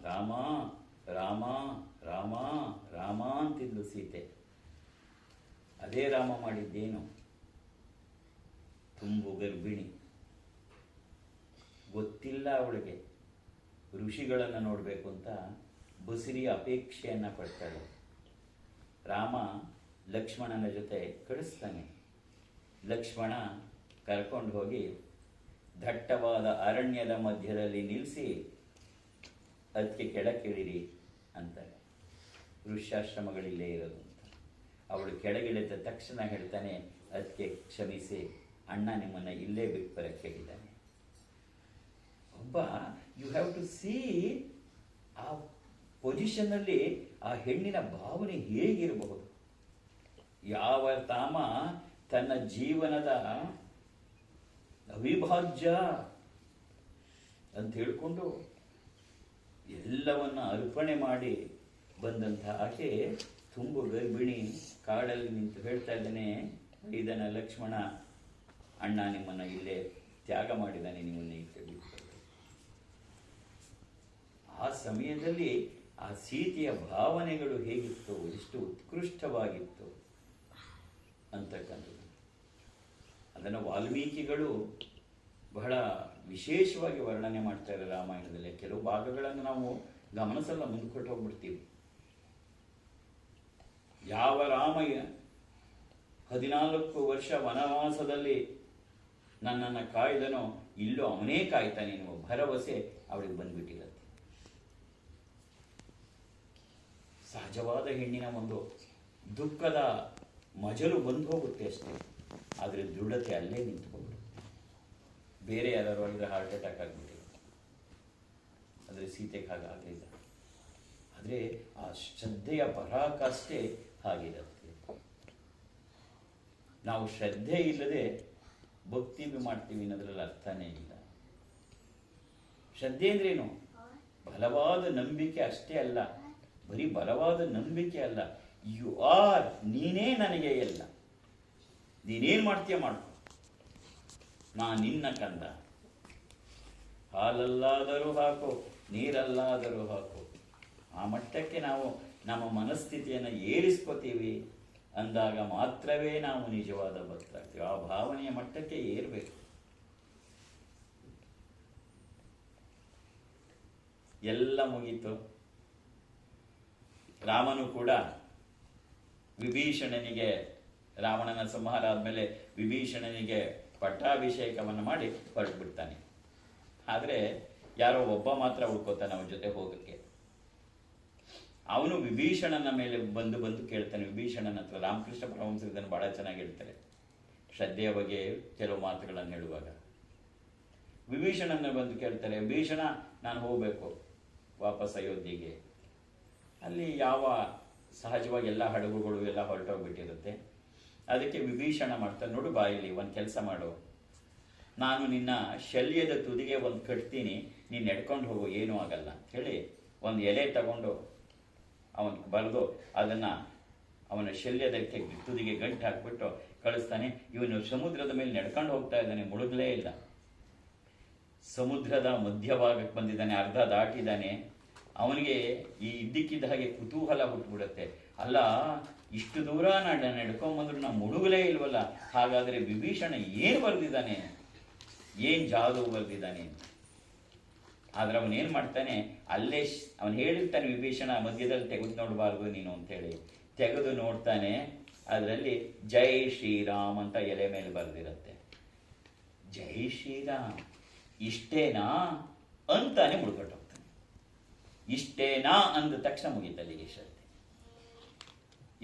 ರಾಮ ರಾಮ ರಾಮ ರಾಮ ಅಂತಿದ್ಲು ಸೀತೆ. ಅದೇ ರಾಮ ಮಾಡಿದ್ದೇನು? ತುಂಬು ಗರ್ಭಿಣಿ, ಗೊತ್ತಿಲ್ಲ ಅವಳಿಗೆ ಋಷಿಗಳನ್ನು ನೋಡಬೇಕು ಅಂತ ಬಸಿರಿಯ ಅಪೇಕ್ಷೆಯನ್ನು ಪಡ್ತಾಳೆ. ರಾಮ ಲಕ್ಷ್ಮಣನ ಜೊತೆ ಕಳಿಸ್ತಾನೆ. ಲಕ್ಷ್ಮಣ ಕರ್ಕೊಂಡು ಹೋಗಿ ದಟ್ಟವಾದ ಅರಣ್ಯದ ಮಧ್ಯದಲ್ಲಿ ನಿಲ್ಲಿಸಿ ಅದಕ್ಕೆ ಕೆಳಗಿಳಿರಿ ಅಂತಾರೆ. ಋಷ್ಯಾಶ್ರಮಗಳಿಲ್ಲೇ ಇರೋದು ಅಂತ. ಅವಳು ಕೆಳಗಿಳಿದ ತಕ್ಷಣ ಹೇಳ್ತಾನೆ, ಅದಕ್ಕೆ ಕ್ಷಮಿಸಿ, ಅಣ್ಣ ನಿಮ್ಮನ್ನು ಇಲ್ಲೇ ಬಿಟ್ಟು ಬರಕ್ಕೆ ಹೇಳಿದ್ದಾನೆ. ಒಬ್ಬ ಯು ಹ್ಯಾವ್ ಟು ಸಿ ಆ ಪೊಸಿಷನ್ನಲ್ಲಿ ಆ ಹೆಣ್ಣಿನ ಭಾವನೆ ಹೇಗಿರಬಹುದು. ಯಾವ ತಾಮ ತನ್ನ ಜೀವನದ ಅವಿಭಾಜ್ಯ ಅಂತ ಹೇಳ್ಕೊಂಡು ಎಲ್ಲವನ್ನ ಅರ್ಪಣೆ ಮಾಡಿ ಬಂದಂಥ ಆಕೆ ತುಂಬು ಗರ್ಭಿಣಿ ಕಾಡಲ್ಲಿ ನಿಂತು ಹೇಳ್ತಾ ಇದ್ದಾನೆ, ಇದನ್ನ ಲಕ್ಷ್ಮಣ, ಅಣ್ಣ ನಿಮ್ಮನ್ನ ಇಲ್ಲೇ ತ್ಯಾಗ ಮಾಡಿದ್ದಾನೆ, ನಿಮ್ಮನ್ನ ಇಟ್ಟು ಬಿಟ್ಟು. ಆ ಸಮಯದಲ್ಲಿ ಆ ಸೀತೆಯ ಭಾವನೆಗಳು ಹೇಗಿತ್ತು, ಎಷ್ಟು ಉತ್ಕೃಷ್ಟವಾಗಿತ್ತು ಅಂತಕ್ಕಂಥದ್ದು ಅದನ್ನು ವಾಲ್ಮೀಕಿಗಳು ಬಹಳ ವಿಶೇಷವಾಗಿ ವರ್ಣನೆ ಮಾಡ್ತಾರೆ ರಾಮಾಯಣದಲ್ಲಿ. ಕೆಲವು ಭಾಗಗಳನ್ನು ನಾವು ಗಮನಿಸಲ್ಲ, ಮುಂದ್ಕೊಟ್ಟು ಹೋಗ್ಬಿಡ್ತೀವಿ. ಯಾವ ರಾಮಯ್ಯ 14 ವರ್ಷ ವನವಾಸದಲ್ಲಿ ನನ್ನನ್ನು ಕಾಯ್ದನೋ, ಇಲ್ಲೂ ಅವನೇ ಕಾಯ್ತಾನೆ ಎನ್ನುವ ಭರವಸೆ ಅವಳಿಗೆ ಬಂದ್ಬಿಟ್ಟಿರುತ್ತೆ. ಸಹಜವಾದ ಹೆಣ್ಣಿನ ಒಂದು ದುಃಖದ ಮಜಲು ಬಂದು ಹೋಗುತ್ತೆ ಅಷ್ಟೇ, ಆದರೆ ದೃಢತೆ ಅಲ್ಲೇ ನಿಂತ್ಕೊಂಡ್ಬಿಡುತ್ತೆ. ಬೇರೆ ಯಾರು ಆಗಿದ್ರೆ ಹಾರ್ಟ್ ಅಟ್ಯಾಕ್ ಆಗ್ಬಿಟ್ಟಿದೆ, ಆದರೆ ಸೀತೆಗೆ ಹಾಗಾಗಲಿಲ್ಲ. ಆದರೆ ಆ ಶ್ರದ್ಧೆಯ ಪರಾಕಾಷ್ಠೆ ಹಾಗಿರುತ್ತೆ. ನಾವು ಶ್ರದ್ಧೆ ಇಲ್ಲದೆ ಭಕ್ತಿ ಮಾಡ್ತೀವಿ ಅನ್ನೋದ್ರಲ್ಲಿ ಅರ್ಥನೇ ಇಲ್ಲ. ಶ್ರದ್ಧೆ ಅಂದ್ರೇನು? ಬಲವಾದ ನಂಬಿಕೆ ಅಷ್ಟೇ ಅಲ್ಲ, ಬರೀ ಬಲವಾದ ನಂಬಿಕೆ ಅಲ್ಲ, ಯು ಆರ್, ನೀನೇ ನನಗೆ ಎಲ್ಲ, ನೀನೇನು ಮಾಡ್ತೀಯ ಮಾಡ್ಕೊ, ನಿನ್ನ ಕಂದ, ಹಾಲಲ್ಲಾದರೂ ಹಾಕು, ನೀರಲ್ಲಾದರೂ ಹಾಕು. ಆ ಮಟ್ಟಕ್ಕೆ ನಾವು ನಮ್ಮ ಮನಸ್ಥಿತಿಯನ್ನು ಏರಿಸ್ಕೋತೀವಿ ಅಂದಾಗ ಮಾತ್ರವೇ ನಾವು ನಿಜವಾದ ಭಕ್ತರಾಗ್ತೀವಿ. ಆ ಭಾವನೆಯ ಮಟ್ಟಕ್ಕೆ ಏರಬೇಕು. ಎಲ್ಲ ಮುಗೀತು. ರಾಮನು ಕೂಡ ವಿಭೀಷಣನಿಗೆ, ರಾವಣನ ಸಂಹಾರ ಆದಮೇಲೆ ವಿಭೀಷಣನಿಗೆ ಪಟ್ಟಾಭಿಷೇಕವನ್ನು ಮಾಡಿ ಹೊರಟು ಬಿಡ್ತಾನೆ. ಆದರೆ ಯಾರೋ ಒಬ್ಬ ಮಾತ್ರ ಉಳ್ಕೋತಾನೆ ಅವನ ಜೊತೆ ಹೋಗಕ್ಕೆ. ಅವನು ವಿಭೀಷಣನ ಮೇಲೆ ಬಂದು ಕೇಳ್ತಾನೆ. ವಿಭೀಷಣನ ಹತ್ರ ರಾಮಕೃಷ್ಣ ಪರಮಹಂಸರು ಇದನ್ನು ಬಹಳ ಚೆನ್ನಾಗಿ ಹೇಳ್ತಾರೆ, ಶ್ರದ್ಧೆಯ ಬಗ್ಗೆ ಕೆಲವು ಮಾತುಗಳನ್ನು ಹೇಳುವಾಗ. ವಿಭೀಷಣನ ಬಂದು ಕೇಳ್ತಾರೆ, ವಿಭೀಷಣ, ನಾನು ಹೋಗಬೇಕು ವಾಪಸ್ ಅಯೋಧ್ಯೆಗೆ. ಅಲ್ಲಿ ಯಾವ ಸಹಜವಾಗಿ ಎಲ್ಲ ಹಡಗುಗಳು ಎಲ್ಲ ಹೊರಟೋಗ್ಬಿಟ್ಟಿರುತ್ತೆ. ಅದಕ್ಕೆ ವಿಭೀಷಣ ಮಾಡ್ತಾನೆ, ನೋಡು ಬಾ, ಇಲ್ಲಿ ಒಂದು ಕೆಲಸ ಮಾಡು, ನಾನು ನಿನ್ನ ಶಲ್ಯದ ತುದಿಗೆ ಒಂದು ಕಟ್ತೀನಿ, ನೀನು ನಡ್ಕೊಂಡು ಹೋಗು, ಏನೂ ಆಗಲ್ಲ ಹೇಳಿ ಒಂದು ಎಲೆ ತಗೊಂಡು ಅವನು ಬರೆದು ಅದನ್ನು ಅವನ ಶಲ್ಯದ ತುದಿಗೆ ಗಂಟು ಹಾಕ್ಬಿಟ್ಟು ಕಳಿಸ್ತಾನೆ. ಇವನು ಸಮುದ್ರದ ಮೇಲೆ ನಡ್ಕೊಂಡು ಹೋಗ್ತಾ ಇದ್ದಾನೆ, ಮುಳುಗಲೇ ಇಲ್ಲ. ಸಮುದ್ರದ ಮಧ್ಯಭಾಗಕ್ಕೆ ಬಂದಿದ್ದಾನೆ, ಅರ್ಧ ದಾಟಿದ್ದಾನೆ. ಅವನಿಗೆ ಈ ಇದ್ದಕ್ಕಿದ್ದ ಹಾಗೆ ಕುತೂಹಲ ಹುಟ್ಟುಬಿಡುತ್ತೆ. ಅಲ್ಲ, ಇಷ್ಟು ದೂರ ನಡ್ಕೊಂಬಂದ್ರು ನಾವು ಮುಳುಗಲೇ ಇಲ್ವಲ್ಲ, ಹಾಗಾದರೆ ವಿಭೀಷಣ ಏನು ಬರೆದಿದ್ದಾನೆ, ಏನು ಜಾದು ಬರೆದಿದ್ದಾನೆ? ಆದ್ರೆ ಅವನೇನು ಮಾಡ್ತಾನೆ, ಅಲ್ಲೇ ಅವನು ಹೇಳಿರ್ತಾನೆ, ವಿಭೀಷಣ ಮಧ್ಯದಲ್ಲಿ ತೆಗೆದು ನೋಡಬಾರ್ದು ನೀನು ಅಂತೇಳಿ. ತೆಗೆದು ನೋಡ್ತಾನೆ, ಅದರಲ್ಲಿ ಜೈ ಶ್ರೀರಾಮ್ ಅಂತ ಎಲೆ ಮೇಲೆ ಬರೆದಿರುತ್ತೆ. ಜೈ ಶ್ರೀರಾಮ್ ಇಷ್ಟೇನಾ ಅಂತಾನೆ ಮುಳುಗಟ್ಟು ಹೋಗ್ತಾನೆ. ಇಷ್ಟೇನಾ ಅಂದ ತಕ್ಷಣ ಮುಗಿತಲ್ಲಿಗೆ ಶ್ರದ್ಧೆ.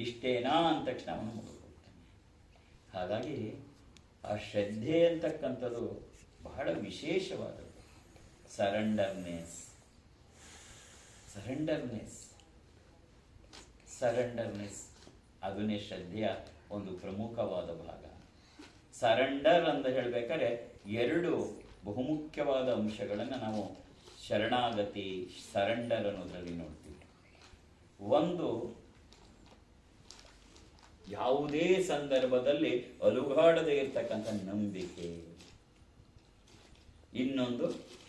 ಇಷ್ಟೇನಾ ಅಂದ ತಕ್ಷಣ ಅವನು ಮುಳುಗು ಹೋಗ್ತಾನೆ. ಹಾಗಾಗಿ ಆ ಶ್ರದ್ಧೆ ಅಂತಕ್ಕಂಥದ್ದು ಬಹಳ ವಿಶೇಷವಾದದ್ದು. ಸರೆಂಡರ್ನೆಸ್, ಅದನ್ನೇ ಶ್ರದ್ಧೆಯ ಒಂದು ಪ್ರಮುಖವಾದ ಭಾಗ. ಸರೆಂಡರ್ ಅಂತ ಹೇಳ್ಬೇಕಾದ್ರೆ ಎರಡು ಬಹುಮುಖ್ಯವಾದ ಅಂಶಗಳನ್ನು ನಾವು ಶರಣಾಗತಿ, ಸರೆಂಡರ್ ಅನ್ನೋದರಲ್ಲಿ ನೋಡ್ತೀವಿ. ಒಂದು, ಯಾವುದೇ ಸಂದರ್ಭದಲ್ಲಿ ಅಲುಗಾಡದೇ ಇರ್ತಕ್ಕಂಥ ನಂಬಿಕೆ. ಇನ್ನೊಂದು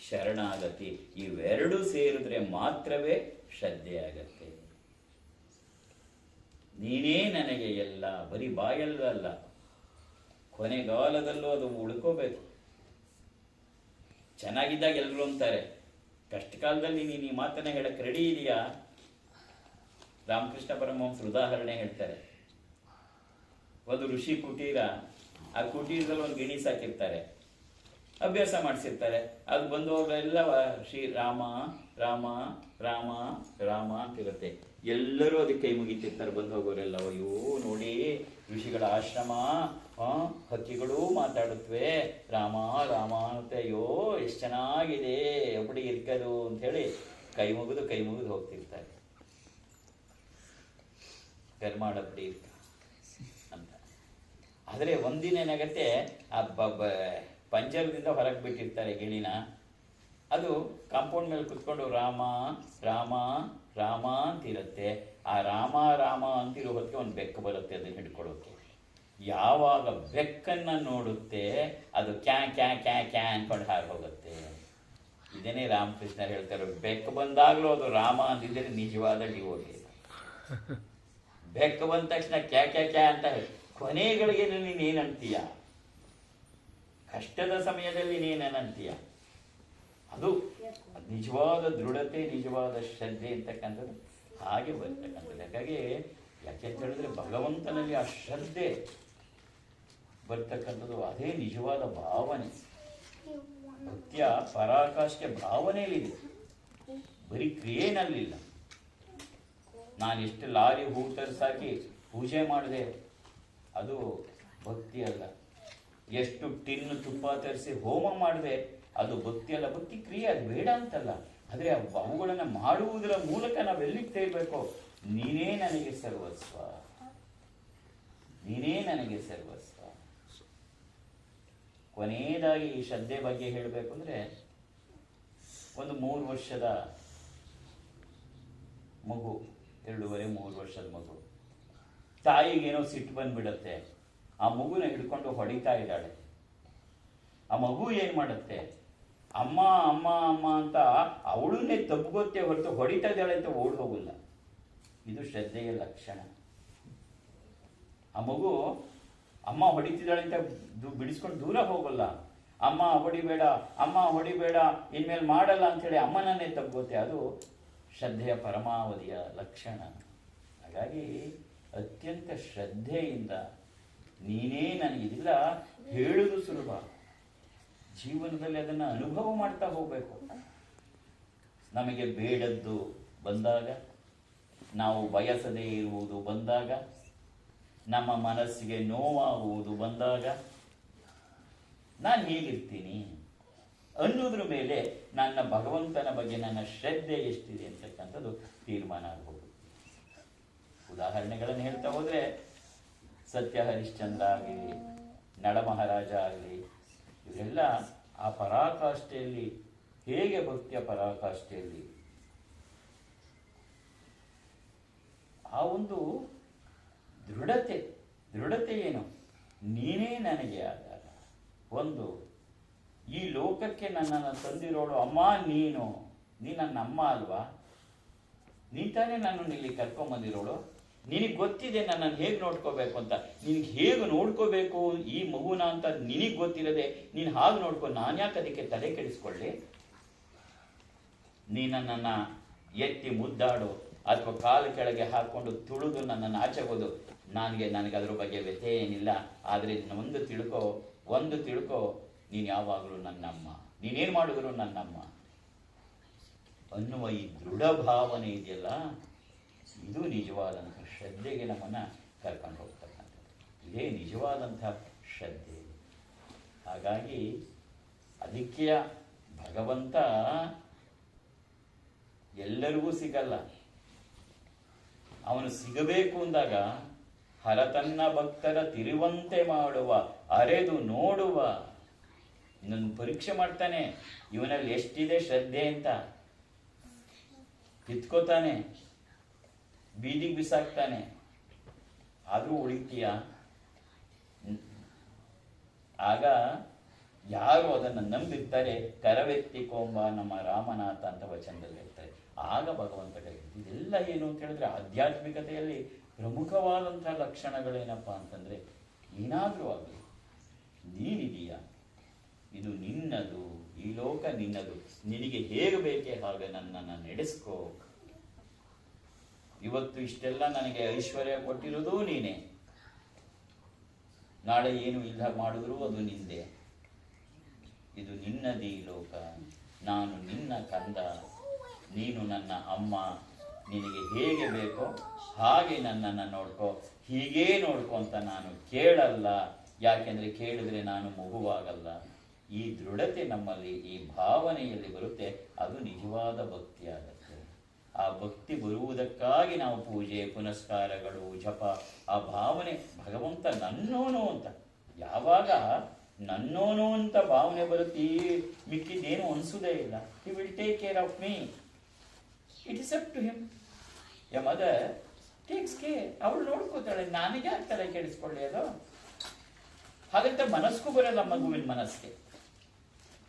ಶರಣಾಗತಿ. ಇವೆರಡು ಸೇರಿದ್ರೆ ಮಾತ್ರವೇ ಶ್ರದ್ಧೆ ಆಗತ್ತೆ. ನೀನೇ ನನಗೆ ಎಲ್ಲ, ಬರೀ ಬಾಯಲ್ಲಲ್ಲ, ಕೊನೆಗಾಲದಲ್ಲೂ ಅದು ಉಳ್ಕೋಬೇಕು. ಚೆನ್ನಾಗಿದ್ದಾಗ ಎಲ್ಲರೂ ಅಂತಾರೆ, ಕಷ್ಟ ಕಾಲದಲ್ಲಿ ನೀನು ಈ ಮಾತನ್ನ ಹೇಳಕ್ಕೆ ರೆಡಿ ಇದೆಯಾ? ರಾಮಕೃಷ್ಣ ಪರಮಹಂಸರು ಉದಾಹರಣೆ ಹೇಳ್ತಾರೆ. ಒಂದು ಋಷಿ ಕುಟೀರ, ಆ ಕುಟೀರದಲ್ಲಿ ಒಂದು ಗಿಣಿ ಸಾಕಿರ್ತಾರೆ, ಅಭ್ಯಾಸ ಮಾಡಿಸಿರ್ತಾರೆ. ಅದು ಬಂದು ಹೋಗಲೆಲ್ಲ ಶ್ರೀ ರಾಮ ರಾಮ ರಾಮ ರಾಮ ಅಂತಿರುತ್ತೆ. ಎಲ್ಲರೂ ಅದಕ್ಕೆ ಕೈ ಮುಗಿತಿರ್ತಾರೆ ಬಂದು ಹೋಗೋರೆಲ್ಲ. ಅಯ್ಯೋ ನೋಡಿ, ಋಷಿಗಳ ಆಶ್ರಮ, ಹಕ್ಕಿಗಳು ಮಾತಾಡುತ್ತವೆ, ರಾಮ ರಾಮ ಅಂತ, ಅಯ್ಯೋ ಎಷ್ಟು ಚೆನ್ನಾಗಿದೆ, ಒಬ್ಬಡಿ ಇರ್ಕದು ಅಂಥೇಳಿ ಕೈ ಮುಗಿದು ಹೋಗ್ತಿರ್ತಾರೆ. ಕರ್ಮಾಡಬ್ಬಡಿ ಇರ್ಕ ಅಂತ. ಆದರೆ ಒಂದಿನ ಏನಾಗತ್ತೆ, ಆ ಪಂಜರದಿಂದ ಹೊರಗೆ ಬಿಟ್ಟಿರ್ತಾರೆ ಗಿಳಿನ. ಅದು ಕಾಂಪೌಂಡ್ ಮೇಲೆ ಕುತ್ಕೊಂಡು ರಾಮ ರಾಮ ರಾಮ ಅಂತಿರುತ್ತೆ. ಆ ರಾಮ ರಾಮ ಅಂತಿರೋ ಹೊತ್ತಿಗೆ ಒಂದು ಬೆಕ್ಕು ಬರುತ್ತೆ ಅದನ್ನು ಹಿಡ್ಕೊಳ್ಳೋಕೆ. ಯಾವಾಗ ಬೆಕ್ಕನ್ನು ನೋಡುತ್ತೆ ಅದು ಕ್ಯಾ ಕ್ಯಾ ಕ್ಯಾ ಕ್ಯಾ ಅನ್ಕೊಂಡು ಹಾರಿ ಹೋಗುತ್ತೆ. ಇದನ್ನೇ ರಾಮಕೃಷ್ಣ ಹೇಳ್ತಾರೆ, ಬೆಕ್ಕು ಬಂದಾಗಲೂ ಅದು ರಾಮ ಅಂದಿದ್ದರೆ ನಿಜವಾದ ಡಿವೋಟಿ. ಬೆಕ್ಕು ಬಂದ ತಕ್ಷಣ ಕ್ಯಾ ಕ್ಯಾ ಕ್ಯಾ ಅಂತ ಕೊನೆಗಳಿಗೆ ನೀನೇನಂತೀಯ, ಕಷ್ಟದ ಸಮಯದಲ್ಲಿ ನೀನೇನಂತೀಯ. ಅದು ನಿಜವಾದ ದೃಢತೆ, ನಿಜವಾದ ಶ್ರದ್ಧೆ ಅಂತಕ್ಕಂಥದ್ದು ಹಾಗೆ ಬರ್ತಕ್ಕಂಥದ್ದು. ಹಾಗಾಗಿ ಯಾಕೆಂತ ಹೇಳಿದ್ರೆ ಭಗವಂತನಲ್ಲಿ ಆ ಶ್ರದ್ಧೆ ಬರ್ತಕ್ಕಂಥದ್ದು ಅದೇ ನಿಜವಾದ ಭಾವನೆ. ಭಕ್ತಿಯ ಪರಾಕಾಷ್ಠೆ ಭಾವನೆಯಲ್ಲಿದೆ, ಬರೀ ಕ್ರಿಯೆನಲ್ಲಿಲ್ಲ. ನಾನು ಎಷ್ಟು ಲಾರಿ ಹೂ ತರಿಸಾಕಿ ಪೂಜೆ ಮಾಡಿದೆ, ಅದು ಭಕ್ತಿ ಅಲ್ಲ. ಎಷ್ಟು ಟಿನ್ನು ತುಪ್ಪ ತರಿಸಿ ಹೋಮ ಮಾಡಿದೆ, ಅದು ಭಕ್ತಿ ಅಲ್ಲ. ಭಕ್ತಿ ಕ್ರಿಯೆ, ಅದು ಬೇಡ ಅಂತಲ್ಲ. ಆದರೆ ಅವುಗಳನ್ನು ಮಾಡುವುದರ ಮೂಲಕ ನಾವೆಲ್ಲಿಗೆ ತೇರ್ಬೇಕು? ನೀನೇ ನನಗೆ ಸರ್ವಸ್ವ, ನೀನೇ ನನಗೆ ಸರ್ವಸ್ವ. ಕೊನೆಯದಾಗಿ ಈ ಶ್ರದ್ಧೆ ಬಗ್ಗೆ ಹೇಳಬೇಕು ಅಂದರೆ, ಒಂದು 3 ವರ್ಷದ ಮಗು, 2.5-3 ವರ್ಷದ ಮಗು, ತಾಯಿಗೇನೋ ಸಿಟ್ಟು ಬಂದ್ಬಿಡತ್ತೆ. ಆ ಮಗುನ ಹಿಡ್ಕೊಂಡು ಹೊಡಿತಾ ಇದ್ದಾಳೆ. ಆ ಮಗು ಏನ್ ಮಾಡುತ್ತೆ, ಅಮ್ಮ ಅಮ್ಮ ಅಮ್ಮ ಅಂತ ಅವಳನ್ನೇ ತಬ್ಗೊತ್ತೆ ಹೊರತು ಹೊಡಿತಾ ಇದ್ದಾಳೆ ಅಂತ ಓಡ್ ಹೋಗಲ್ಲ. ಇದು ಶ್ರದ್ಧೆಯ ಲಕ್ಷಣ. ಆ ಮಗು ಅಮ್ಮ ಹೊಡಿತಿದ್ದಾಳೆ ಅಂತ ಬಿಡಿಸ್ಕೊಂಡು ದೂರ ಹೋಗಲ್ಲ. ಅಮ್ಮ ಹೊಡಿಬೇಡ, ಅಮ್ಮ ಹೊಡಿಬೇಡ, ಇನ್ಮೇಲೆ ಮಾಡಲ್ಲ ಅಂಥೇಳಿ ಅಮ್ಮನನ್ನೇ ತಬ್ಗೊತ್ತೆ. ಅದು ಶ್ರದ್ಧೆಯ ಪರಮಾವಧಿಯ ಲಕ್ಷಣ. ಹಾಗಾಗಿ ಅತ್ಯಂತ ಶ್ರದ್ಧೆಯಿಂದ ನೀನೇ ನನಗಿದಿಲ್ಲ ಹೇಳುವುದು ಸುಲಭ, ಜೀವನದಲ್ಲಿ ಅದನ್ನು ಅನುಭವ ಮಾಡ್ತಾ ಹೋಗಬೇಕು. ನಮಗೆ ಬೇಡದ್ದು ಬಂದಾಗ, ನಾವು ಬಯಸದೇ ಇರುವುದು ಬಂದಾಗ, ನಮ್ಮ ಮನಸ್ಸಿಗೆ ನೋವಾಗುವುದು ಬಂದಾಗ, ನಾನು ಹೇಗಿರ್ತೀನಿ ಅನ್ನೋದ್ರ ಮೇಲೆ ನನ್ನ ಭಗವಂತನ ಬಗ್ಗೆ ನನ್ನ ಶ್ರದ್ಧೆ ಎಷ್ಟಿದೆ ಅಂತಕ್ಕಂಥದ್ದು ತೀರ್ಮಾನ ಆಗಬಹುದು. ಉದಾಹರಣೆಗಳನ್ನು ಹೇಳ್ತಾ ಹೋದರೆ, ಸತ್ಯ ಹರಿಶ್ಚಂದ್ರ ಆಗಲಿ, ನಳಮಹಾರಾಜ ಆಗಲಿ, ಇವರೆಲ್ಲ ಆ ಪರಾಕಾಷ್ಠೆಯಲ್ಲಿ ಹೇಗೆ ಭಕ್ತಿಯ ಪರಾಕಾಷ್ಠೆಯಲ್ಲಿ ಆ ಒಂದು ದೃಢತೆ ಏನು? ನೀನೇ ನನಗೆ ಆಧಾರ. ಒಂದು, ಈ ಲೋಕಕ್ಕೆ ನನ್ನನ್ನು ತಂದಿರೋಳು ಅಮ್ಮ ನೀನು ನನ್ನ ಅಮ್ಮ ಅಲ್ವಾ? ನೀ ತಾನೇ ನನ್ನನ್ನು ಇಲ್ಲಿ ಕರ್ಕೊಂಬಂದಿರೋಳು. ನಿನಗೆ ಗೊತ್ತಿದೆ ನನ್ನನ್ನು ಹೇಗೆ ನೋಡ್ಕೋಬೇಕು ಅಂತ. ನಿನಗೆ ಹೇಗೆ ನೋಡ್ಕೋಬೇಕು ಈ ಮಗುನ ಅಂತ ನಿನಗೆ ಗೊತ್ತಿರದೆ ನೀನು ಹಾಗೆ ನೋಡ್ಕೊ. ನಾನು ಯಾಕೆ ಅದಕ್ಕೆ ತಲೆ ಕೆಡಿಸ್ಕೊಳ್ಳಿ? ನೀ ನನ್ನನ್ನು ಎತ್ತಿ ಮುದ್ದಾಡು ಅಥವಾ ಕಾಲು ಕೆಳಗೆ ಹಾಕ್ಕೊಂಡು ತುಳಿದು ನನ್ನನ್ನು ಆಚೆಗೋದು, ನನಗೆ ಅದ್ರ ಬಗ್ಗೆ ವ್ಯಥೆ ಏನಿಲ್ಲ. ಆದರೆ ಒಂದು ತಿಳ್ಕೊ, ನೀನು ಯಾವಾಗಲೂ ನನ್ನಮ್ಮ, ನೀನೇನು ಮಾಡಿದ್ರು ನನ್ನಮ್ಮ ಅನ್ನುವ ಈ ದೃಢ ಭಾವನೆ ಇದೆಯಲ್ಲ, ಇದು ನಿಜವಾದಂಥ ಶ್ರದ್ಧೆಗೆ ನಮ್ಮನ್ನು ಕರ್ಕೊಂಡು ಹೋಗ್ತಕ್ಕಂಥದ್ದು. ಇದೇ ನಿಜವಾದಂಥ ಶ್ರದ್ಧೆ. ಹಾಗಾಗಿ ಅದಕ್ಕೆ ಭಗವಂತ ಎಲ್ಲರಿಗೂ ಸಿಗಲ್ಲ. ಅವನು ಸಿಗಬೇಕು ಅಂದಾಗ ಹರತನ್ನ ಭಕ್ತರ ತಿರುವಂತೆ ಮಾಡುವ, ಅರೆದು ನೋಡುವ, ನನ್ನ ಪರೀಕ್ಷೆ ಮಾಡ್ತಾನೆ, ಇವನಲ್ಲಿ ಎಷ್ಟಿದೆ ಶ್ರದ್ಧೆ ಅಂತ ಕಿತ್ಕೋತಾನೆ, ಬೀದಿಗೆ ಬಿಸಾಕ್ತಾನೆ. ಆದರೂ ಉಳಿತೀಯ? ಆಗ ಯಾರು ಅದನ್ನು ನಂಬಿರ್ತಾರೆ, ಕರವೆತ್ತಿ ಕೊಂಬ ನಮ್ಮ ರಾಮನಾಥ ಅಂತ ವಚನದಲ್ಲಿ ಹೇಳ್ತಾರೆ. ಆಗ ಭಗವಂತ ಕರೀತಾರೆ. ಇದೆಲ್ಲ ಏನು ಅಂತ ಹೇಳಿದ್ರೆ ಆಧ್ಯಾತ್ಮಿಕತೆಯಲ್ಲಿ ಪ್ರಮುಖವಾದಂತಹ ಲಕ್ಷಣಗಳೇನಪ್ಪ ಅಂತಂದ್ರೆ, ಏನಾದರೂ ಆಗಲಿ ನೀನಿದೀಯ, ಇದು ನಿನ್ನದು, ಈ ಲೋಕ ನಿನ್ನದು, ನಿನಗೆ ಹೇಗೆ ಬೇಕೇ ಹಾಗೆ ನನ್ನನ್ನು ನಡೆಸ್ಕೋ. ಇವತ್ತು ಇಷ್ಟೆಲ್ಲ ನನಗೆ ಐಶ್ವರ್ಯ ಕೊಟ್ಟಿರೋದು ನೀನೇ, ನಾಳೆ ಏನು ಇಲ್ಲ ಮಾಡಿದ್ರು ಅದು ನಿಂದೆ. ಇದು ನಿನ್ನದೇ ಲೋಕ, ನಾನು ನಿನ್ನ ಕಂದ, ನೀನು ನನ್ನ ಅಮ್ಮ, ನಿನಗೆ ಹೇಗೆ ಬೇಕೋ ಹಾಗೆ ನನ್ನನ್ನು ನೋಡ್ಕೋ, ಹೀಗೇ ನೋಡ್ಕೊ ಅಂತ ನಾನು ಕೇಳಲ್ಲ. ಯಾಕೆಂದ್ರೆ ಕೇಳಿದ್ರೆ ನಾನು ಮಗುವಾಗಲ್ಲ. ಈ ದೃಢತೆ ನಮ್ಮಲ್ಲಿ, ಈ ಭಾವನೆಯಲ್ಲಿ ಬರುತ್ತೆ, ಅದು ನಿಜವಾದ ಭಕ್ತಿ ಆಗತ್ತೆ. ಆ ಭಕ್ತಿ ಬರುವುದಕ್ಕಾಗಿ ನಾವು ಪೂಜೆ ಪುನಸ್ಕಾರಗಳು ಜಪ, ಆ ಭಾವನೆ ಭಗವಂತ ನನ್ನೋನು ಅಂತ. ಯಾವಾಗ ನನ್ನೋನು ಅಂತ ಭಾವನೆ ಬರುತ್ತೆ, ಮಿಕ್ಕಿದ್ದೇನು ಅನ್ಸುವುದೇ ಇಲ್ಲ. He will take care of me, it is up to him. A mother takes care, ಅವಳು ನೋಡ್ಕೋತಾಳೆ, ನನಗೆ ಆಗ್ತಾಳೆ ಕೆಡಿಸ್ಕೊಳ್ಳಿ ಅದು. ಹಾಗಂತ ಮನಸ್ಗೂ ಬರಲ್ಲ ಮಗುವಿನ ಮನಸ್ಸಿಗೆ.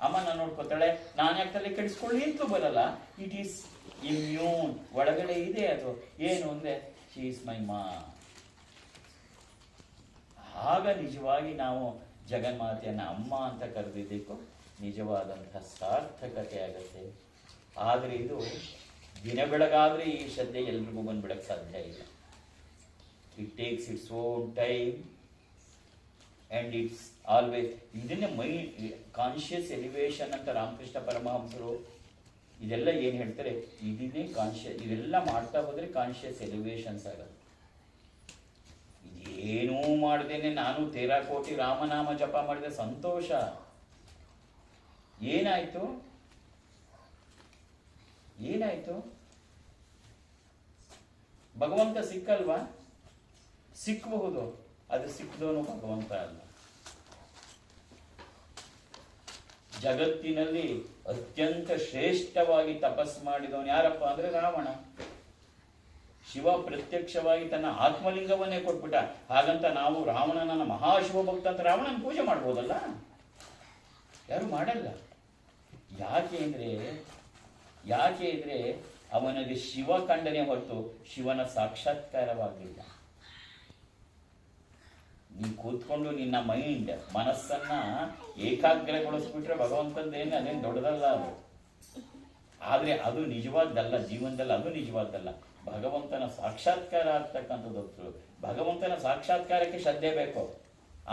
ಅಮ್ಮನ ನೋಡ್ಕೋತಾಳೆ, ನಾನು ಯಾಕೆ ಕೆಡಿಸ್ಕೊಳ್ಳಿ ಅಂತೂ ಬರಲ್ಲ. ಇಟ್ ಈಸ್ ಇಮ್ಯೂನ್, ಒಳಗಡೆ ಇದೆ ಅದು. ಏನು ಅಂದ್ರೆ ಶಿ ಈಸ್ ಮೈ ಮಾ. ಆಗ ನಿಜವಾಗಿ ನಾವು ಜಗನ್ಮಾತೆಯನ್ನ ಅಮ್ಮ ಅಂತ ಕರೆದಿದ್ದಕ್ಕೂ ನಿಜವಾದಂತಹ ಸಾರ್ಥಕತೆ ಆಗತ್ತೆ. ಆದರೆ ಇದು ದಿನ ಬೆಳಗಾದ್ರೆ ಈ ಶ್ರದ್ಧೆ ಎಲ್ರಿಗೂ ಬಂದ್ಬಿಡಕ್ಕೆ ಸಾಧ್ಯ ಇಲ್ಲ. It takes its own time and it's always. ಇದನ್ನೇ ಕಾನ್ಶಿಯಸ್ ಎಲಿವೇಶನ್ ಅಂತ ರಾಮಕೃಷ್ಣ ಪರಮಹಂಸರು ಇದೆಲ್ಲ ಏನು ಹೇಳ್ತಾರೆ, ಇದನ್ನೇ ಇದೆಲ್ಲ ಮಾಡ್ತಾ ಹೋದ್ರೆ ಕಾನ್ಶಿಯಸ್ ಎಲಿವೇಶನ್ಸ್ ಆಗಲ್ಲ. ಇದೇನೂ ಮಾಡ್ದೇನೆ ನಾನು ತೇರಾಕೋಟಿ ರಾಮನಾಮ ಜಪ ಮಾಡಿದೆ, ಸಂತೋಷ. ಏನಾಯ್ತು? ಭಗವಂತ ಸಿಕ್ಕಲ್ವಾ? ಸಿಕ್ಕಬಹುದು, ಅದು ಸಿಕ್ಕದವನು ಭಗವಂತ ಅಲ್ಲ. ಜಗತ್ತಿನಲ್ಲಿ ಅತ್ಯಂತ ಶ್ರೇಷ್ಠವಾಗಿ ತಪಸ್ಸು ಮಾಡಿದವನು ಯಾರಪ್ಪ ಅಂದ್ರೆ ರಾವಣ. ಶಿವ ಪ್ರತ್ಯಕ್ಷವಾಗಿ ತನ್ನ ಆತ್ಮಲಿಂಗವನ್ನೇ ಕೊಟ್ಬಿಟ್ಟ. ಹಾಗಂತ ನಾವು ರಾವಣನ ಮಹಾಶಿವ ಭಕ್ತ ಅಂತ ರಾವಣನ ಪೂಜೆ ಮಾಡ್ಬೋದಲ್ಲ? ಯಾರು ಮಾಡಲ್ಲ. ಯಾಕೆ ಅಂದ್ರೆ ಅವನಿಗೆ ಶಿವ ಕಂಡನೆ ಹೊರತು ಶಿವನ ಸಾಕ್ಷಾತ್ಕಾರವಾಗಲಿಲ್ಲ. ನೀನು ಕೂತ್ಕೊಂಡು ನಿನ್ನ ಮನಸ್ಸನ್ನ ಏಕಾಗ್ರಗೊಳಿಸ್ಬಿಟ್ರೆ ಭಗವಂತಂದೇನು ಅದೇನು ದೊಡ್ಡದಲ್ಲ ಅದು. ಆದ್ರೆ ಅದು ನಿಜವಾದ್ದಲ್ಲ, ಜೀವನದಲ್ಲಿ ಅದು ನಿಜವಾದ್ದಲ್ಲ. ಭಗವಂತನ ಸಾಕ್ಷಾತ್ಕಾರ ಆಗ್ತಕ್ಕಂಥದ್ದು. ಭಗವಂತನ ಸಾಕ್ಷಾತ್ಕಾರಕ್ಕೆ ಶ್ರದ್ಧೆ ಬೇಕು.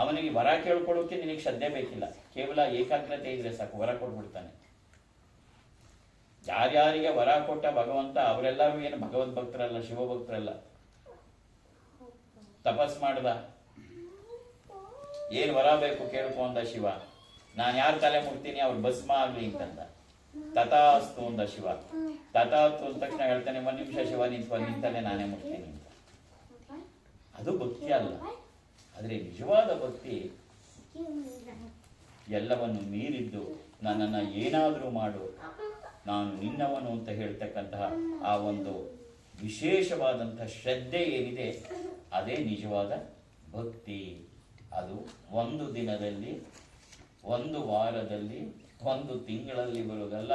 ಅವನಿಗೆ ವರ ಕೇಳ್ಕೊಳ್ಳೋಕೆ ನಿನಗೆ ಶ್ರದ್ಧೆ ಬೇಕಿಲ್ಲ, ಕೇವಲ ಏಕಾಗ್ರತೆ ಇದ್ರೆ ಸಾಕು, ವರ ಕೊಟ್ಬಿಡ್ತಾನೆ. ಯಾರ್ಯಾರಿಗೆ ವರ ಕೊಟ್ಟ ಭಗವಂತ ಅವರೆಲ್ಲರೂ ಏನು ಭಗವದ್ ಭಕ್ತರಲ್ಲ, ಶಿವಭಕ್ತರಲ್ಲ. ತಪಸ್ ಮಾಡ್ದ, ಏನ್ ವರ ಬೇಕು ಕೇಳ್ಕೊ ಅಂದ ಶಿವ. ನಾನು ಯಾರು ತಲೆ ಮುಟ್ತೀನಿ ಅವ್ರು ಭಸ್ಮ ಆಗ್ಲಿ ಅಂತಂದ. ತಥಾಸ್ತು ಅಂದ ಶಿವ. ತಥಾಸ್ತು ಅಂದ ತಕ್ಷಣ ಹೇಳ್ತಾನೆ, ಒಂದ್ ನಿಮಿಷ ಶಿವ ನಿಂತಲ್ಲೇ ನಾನೇ ಮುಟ್ತೀನಿ ಅಂತ. ಅದು ಭಕ್ತಿ ಅಲ್ಲ. ಆದ್ರೆ ನಿಜವಾದ ಭಕ್ತಿ ಎಲ್ಲವನ್ನು ಮೀರಿದ್ದು, ನನ್ನನ್ನು ಏನಾದರೂ ಮಾಡು, ನಾನು ನಿನ್ನವನು ಅಂತ ಹೇಳ್ತಕ್ಕಂತಹ ಆ ಒಂದು ವಿಶೇಷವಾದಂತಹ ಶ್ರದ್ಧೆ ಏನಿದೆ, ಅದೇ ನಿಜವಾದ ಭಕ್ತಿ. ಅದು ಒಂದು ದಿನದಲ್ಲಿ, ಒಂದು ವಾರದಲ್ಲಿ, ಒಂದು ತಿಂಗಳಲ್ಲಿ ಬರುವುದಲ್ಲ.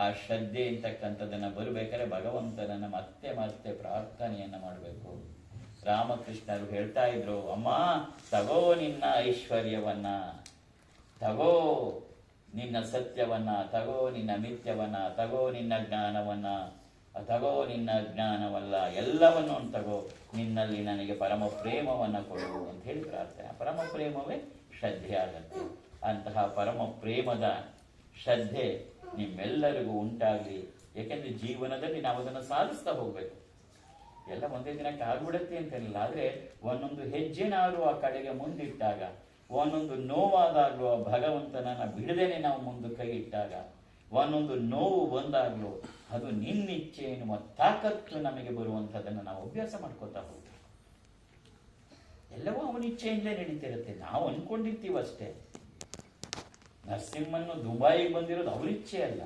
ಆ ಶ್ರದ್ಧೆ ಅಂತಕ್ಕಂಥದ್ದನ್ನು ಬರಬೇಕಾದ್ರೆ ಭಗವಂತನನ್ನು ಮತ್ತೆ ಮತ್ತೆ ಪ್ರಾರ್ಥನೆಯನ್ನ ಮಾಡಬೇಕು. ರಾಮಕೃಷ್ಣರು ಹೇಳ್ತಾ ಇದ್ರು, ಅಮ್ಮ ತಗೋ ನಿನ್ನ ಐಶ್ವರ್ಯವನ್ನ, ತಗೋ ನಿನ್ನ ಸತ್ಯವನ್ನ, ತಗೋ ನಿನ್ನ ಮಿಥ್ಯವನ್ನ, ತಗೋ ನಿನ್ನ ಜ್ಞಾನವನ್ನ, ತಗೋ ನಿನ್ನ ಜ್ಞಾನವಲ್ಲ, ಎಲ್ಲವನ್ನು ತಗೋ, ನಿನ್ನಲ್ಲಿ ನನಗೆ ಪರಮ ಪ್ರೇಮವನ್ನ ಕೊಡು ಅಂತ ಹೇಳಿ ಪ್ರಾರ್ಥನೆ. ಪರಮ ಪ್ರೇಮವೇ ಶ್ರದ್ಧೆ ಆಗತ್ತೆ. ಅಂತಹ ಪರಮ ಪ್ರೇಮದ ಶ್ರದ್ಧೆ ನಿಮ್ಮೆಲ್ಲರಿಗೂ ಉಂಟಾಗಲಿ. ಯಾಕೆಂದ್ರೆ ಜೀವನದಲ್ಲಿ ನಾವು ಅದನ್ನು ಸಾಧಿಸ್ತಾ ಹೋಗ್ಬೇಕು. ಎಲ್ಲ ಒಂದೇ ದಿನಕ್ಕೆ ಆಗ್ಬಿಡತ್ತೆ ಅಂತೇನಿಲ್ಲ. ಆದ್ರೆ ಒಂದೊಂದು ಹೆಜ್ಜೆನಾದ್ರೂ ಆ ಕಡೆಗೆ ಮುಂದಿಟ್ಟಾಗ, ಒಂದೊಂದು ನೋವಾದಾಗ್ಲೂ ಆ ಭಗವಂತನನ್ನ ಬಿಡದೇನೆ ನಾವು ಮುಂದೆ ಕೈ ಇಟ್ಟಾಗ, ಒಂದೊಂದು ನೋವು ಬಂದಾಗ್ಲೂ ಅದು ನಿನ್ನಿಚ್ಛೆ ಎನ್ನುವ ತಾಕತ್ತು ನಮಗೆ ಬರುವಂಥದ್ದನ್ನು ನಾವು ಅಭ್ಯಾಸ ಮಾಡ್ಕೋತಾ ಹೋಗ್ತೀವಿ. ಎಲ್ಲವೂ ಅವನ ಇಚ್ಛೆಯಿಂದಲೇ ನಡೀತಿರುತ್ತೆ, ನಾವು ಅನ್ಕೊಂಡಿರ್ತೀವಿ ಅಷ್ಟೇ. ನರಸಿಂಹನ್ನು ದುಬಾಯಿಗೆ ಬಂದಿರೋದು ಅವಳ ಇಚ್ಛೆ ಅಲ್ಲ,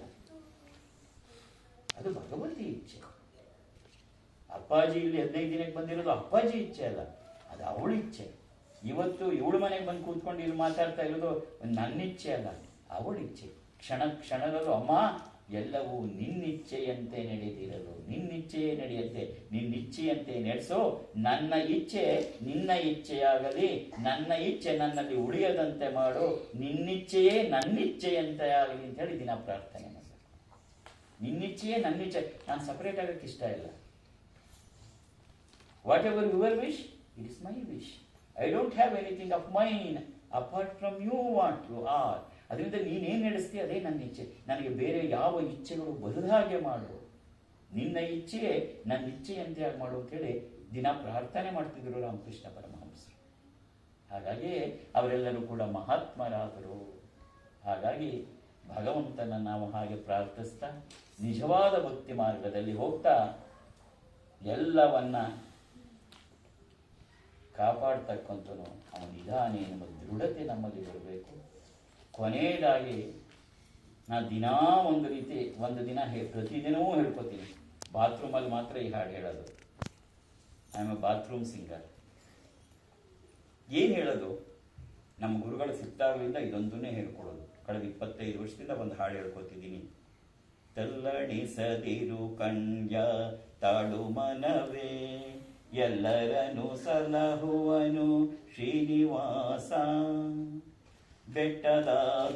ಅದು ಭಗವತಿ ಇಚ್ಛೆ. ಅಪ್ಪಾಜಿ ಇಲ್ಲಿ 15 ದಿನಕ್ಕೆ ಬಂದಿರೋದು ಅಪ್ಪಾಜಿ ಇಚ್ಛೆ ಅಲ್ಲ, ಅದು ಅವಳ ಇಚ್ಛೆ. ಇವತ್ತು ಇವಳು ಮನೆಗೆ ಬಂದು ಕೂತ್ಕೊಂಡು ಇಲ್ಲಿ ಮಾತಾಡ್ತಾ ಇರೋದು ನನ್ನ ಇಚ್ಛೆ ಅಲ್ಲ, ಅವಳ ಇಚ್ಛೆ. ಕ್ಷಣ ಕ್ಷಣದಲ್ಲೂ ಅಮ್ಮ ಎಲ್ಲವೂ ನಿನ್ನಿಚ್ಛೆಯಂತೆ ನಡೆದಿರಲು, ನಿನ್ನಿಚ್ಛೆಯೇ ನಡೆಯುತ್ತೆ, ನಿನ್ನಿಚ್ಛೆಯಂತೆ ನಡೆಸೋ, ನನ್ನ ಇಚ್ಛೆ ನಿನ್ನ ಇಚ್ಛೆಯಾಗಲಿ, ನನ್ನ ಇಚ್ಛೆ ನನ್ನಲ್ಲಿ ಉಳಿಯದಂತೆ ಮಾಡು, ನಿನ್ನಿಚ್ಛೆಯೇ ನನ್ನಿಚ್ಛೆಯಂತೆ ಆಗಲಿ ಅಂತ ಹೇಳಿ ದಿನ ಪ್ರಾರ್ಥನೆ ಮಾಡಿ. ನಿನ್ನಿಚ್ಛೆಯೇ ನನ್ನಿಚ್ಛೆ, ನಾನು ಸಪರೇಟ್ ಆಗಕ್ಕೆ ಇಷ್ಟ ಇಲ್ಲ. Whatever your wish, it is my wish. I don't have anything of mine apart from you what you are. ಅದರಿಂದ ನೀನೇನು ನಡೆಸ್ತೀಯ ಅದೇ ನನ್ನ ಇಚ್ಛೆ, ನನಗೆ ಬೇರೆ ಯಾವ ಇಚ್ಛೆಗಳು ಬರದ ಹಾಗೆ ಮಾಡು, ನಿನ್ನ ಇಚ್ಛೆಯೇ ನನ್ನ ಇಚ್ಛೆಯಂತೆ ಆಗಿ ಮಾಡು ಅಂತೇಳಿ ದಿನ ಪ್ರಾರ್ಥನೆ ಮಾಡ್ತಿದ್ರು ರಾಮಕೃಷ್ಣ ಪರಮಹಂಸರು. ಹಾಗಾಗಿ ಅವರೆಲ್ಲರೂ ಕೂಡ ಮಹಾತ್ಮರಾದರು. ಹಾಗಾಗಿ ಭಗವಂತನ ನಾವು ಹಾಗೆ ಪ್ರಾರ್ಥಿಸ್ತಾ ನಿಜವಾದ ಭಕ್ತಿ ಮಾರ್ಗದಲ್ಲಿ ಹೋಗ್ತಾ ಎಲ್ಲವನ್ನ ಕಾಪಾಡ್ತಕ್ಕಂಥನು ಅವನಿದ್ದಾನೆ ಎನ್ನುವ ದೃಢತೆ ನಮ್ಮಲ್ಲಿ ಬರಬೇಕು. ಕೊನೆಯದಾಗಿ ನಾನು ದಿನಾ ಒಂದು ದಿನ ಪ್ರತಿದಿನವೂ ಹೇಳ್ಕೊತೀನಿ. ಬಾತ್ರೂಮಲ್ಲಿ ಮಾತ್ರ ಈ ಹಾಡು ಹೇಳೋದು. I am A bathroom singer. ಏನು ಹೇಳೋದು, ನಮ್ಮ ಗುರುಗಳು ಸಿಕ್ತಾಗಲಿಂದ ಇದೊಂದನ್ನೇ ಹೇಳ್ಕೊಡೋದು. ಕಳೆದ 25 ವರ್ಷದಿಂದ ಒಂದು ಹಾಡು ಹೇಳ್ಕೊತಿದ್ದೀನಿ. ತಲ್ಲಣಿಸದಿರು ಕಣ್ಯ ತಾಳು ಮನವೇ, ಎಲ್ಲರನ್ನು ಸಲಹುವನು ಶ್ರೀನಿವಾಸ, ಬೆಟ್ಟದ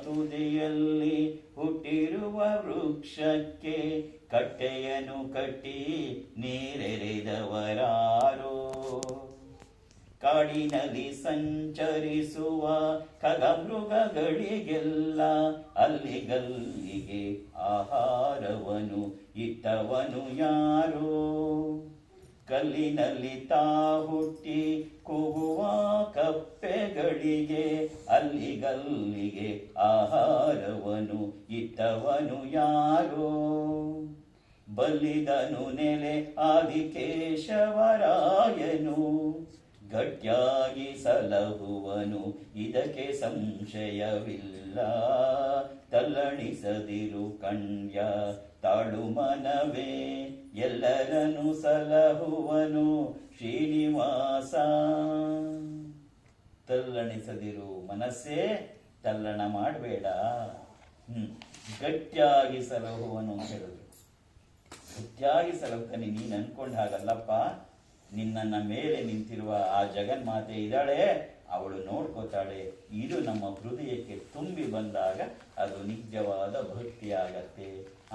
ತುದಿಯಲ್ಲಿ ಹುಟ್ಟಿರುವ ವೃಕ್ಷಕ್ಕೆ ಕಟ್ಟೆಯನ್ನು ಕಟ್ಟಿ ನೀರೆರೆದವರಾರೋ, ಕಾಡಿನಲ್ಲಿ ಸಂಚರಿಸುವ ಖಗಮೃಗಗಳಿಗೆಲ್ಲ ಅಲ್ಲಿಗಲ್ಲಿಗೆ ಆಹಾರವನು ಇಟ್ಟವನು ಯಾರೋ, ಕಲ್ಲಿನಲ್ಲಿ ತಾ ಹುಟ್ಟಿ ಕೂಗುವ ಕಪ್ಪೆಗಳಿಗೆ ಅಲ್ಲಿಗಲ್ಲಿಗೆ ಆಹಾರವನು ಇಟ್ಟವನು ಯಾರೋ, ಬಲ್ಲಿದನು ನೆಲೆ ಆದಿಕೇಶವರಾಯನು, ಗಟ್ಟಿಯಾಗಿ ಸಲಹುವನು ಇದಕ್ಕೆ ಸಂಶಯವಿಲ್ಲ, ತಲ್ಲಣಿಸದಿರು ಕಣ್ಯ ತಾಳು ಮನವೇ, ಎಲ್ಲರನ್ನು ಸಲಹುವನು ಶ್ರೀನಿವಾಸ. ತಲ್ಲಣಿಸದಿರು ಮನಸ್ಸೇ, ತಲ್ಲಣ ಮಾಡಬೇಡ, ಗಟ್ಟಿಯಾಗಿ ಸಲಹುವನು ಅಂತ ಹೇಳಿದ್ರು. ಗಟ್ಟಿಯಾಗಿ ಸಲಹುತ್ತಾನೆ. ನೀನು ಅನ್ಕೊಂಡ ಹಾಗಲ್ಲಪ್ಪ, ನಿನ್ನನ್ನ ಮೇಲೆ ನಿಂತಿರುವ ಆ ಜಗನ್ಮಾತೆ ಇದ್ದಾಳೆ, ಅವಳು ನೋಡ್ಕೋತಾಳೆ. ಇದು ನಮ್ಮ ಹೃದಯಕ್ಕೆ ತುಂಬಿ ಬಂದಾಗ ಅದು ನಿಜವಾದ ಭಕ್ತಿ ಆಗತ್ತೆ.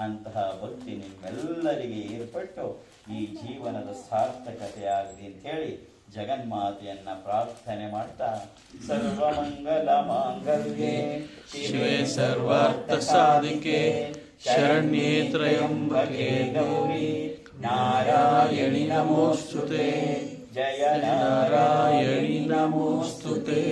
ಅಂತಹ ಭಕ್ತಿ ನಿಮ್ಮೆಲ್ಲರಿಗೆ ಏರ್ಪಟ್ಟು ಈ ಜೀವನದ ಸಾರ್ಥಕತೆ ಆಗಲಿ ಅಂತ ಹೇಳಿ ಜಗನ್ಮಾತೆಯನ್ನ ಪ್ರಾರ್ಥನೆ ಮಾಡ್ತಾ, ಸರ್ವಮಂಗಲ ಮಾಂಗಲ್ಯೆ ಶಿವೆ ಸರ್ವಾರ್ಥ ಸಾಧಿಕೆ ಶರಣ್ಯೇ ತ್ರ್ಯಂಬಕೆ ಗೌರಿ ನಾರಾಯಣಿ ನಮೋಸ್ತುತೆ. ಜಯ ನಾರಾಯಣಿ ನಮೋಸ್ತುತೆ.